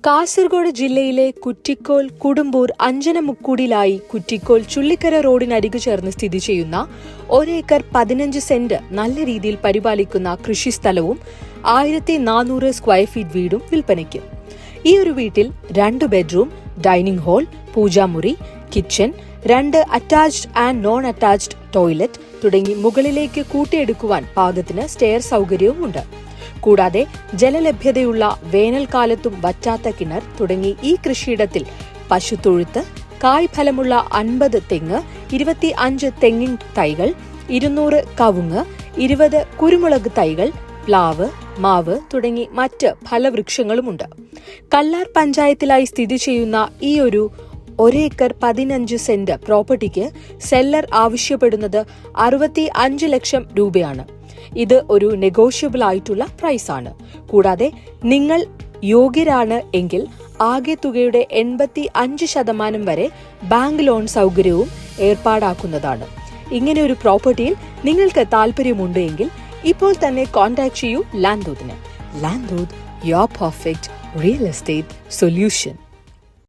കാസർഗോഡ് ജില്ലയിലെ കുറ്റിക്കോൽ കുടുംബൂർ അഞ്ചനമുക്കൂടിലായി കുറ്റിക്കോൽ ചുള്ളിക്കര റോഡിനരികു ചേർന്ന് സ്ഥിതി ചെയ്യുന്ന 1 ഏക്കർ 15 സെന്റ് നല്ല രീതിയിൽ പരിപാലിക്കുന്ന കൃഷിസ്ഥലവും 1400 സ്ക്വയർ ഫീറ്റ് വീടും വിൽപ്പനയ്ക്ക്. ഈ ഒരു വീട്ടിൽ 2 ബെഡ്റൂം, ഡൈനിങ് ഹാൾ, പൂജാമുറി, kitchen, 2 attached and non attached toilet തുടങ്ങി മുകളിലേക്ക് കൂട്ടിയെടുക്കുവാൻ പാകത്തിന് സ്റ്റെയർ സൗകര്യവുമുണ്ട്. കൂടാതെ ജലലഭ്യതയുള്ള വേനൽക്കാലത്തും വറ്റാത്ത കിണർ തുടങ്ങി ഈ കൃഷിയിടത്തിൽ പശുത്തൊഴുത്ത്, കായ്ഫലമുള്ള 50 തെങ്ങ്, 25 തെങ്ങിൻ തൈകൾ, 200 കവുങ്ങ്, 20 കുരുമുളക് തൈകൾ, പ്ലാവ്, മാവ് തുടങ്ങി മറ്റ് ഫലവൃക്ഷങ്ങളുമുണ്ട്. കല്ലാർ പഞ്ചായത്തിലായി സ്ഥിതി ചെയ്യുന്ന ഈ ഒരു 1 ഏക്കർ 15 സെന്റ് പ്രോപ്പർട്ടിക്ക് സെല്ലർ ആവശ്യപ്പെടുന്നത് 65 ലക്ഷം രൂപയാണ്. ഇത് ഒരു നെഗോഷ്യബിൾ ആയിട്ടുള്ള പ്രൈസാണ്. കൂടാതെ നിങ്ങൾ യോഗ്യരാണ് എങ്കിൽ ആകെ തുകയുടെ 85% വരെ ബാങ്ക് ലോൺ സൗകര്യവും ഏർപ്പാടാക്കുന്നതാണ്. ഇങ്ങനെ ഒരു പ്രോപ്പർട്ടിയിൽ നിങ്ങൾക്ക് താല്പര്യമുണ്ട് എങ്കിൽ ഇപ്പോൾ തന്നെ കോൺടാക്ട് ചെയ്യൂ ലാൻഡ്ദൂതിനെ. Landdoot, your perfect real estate solution.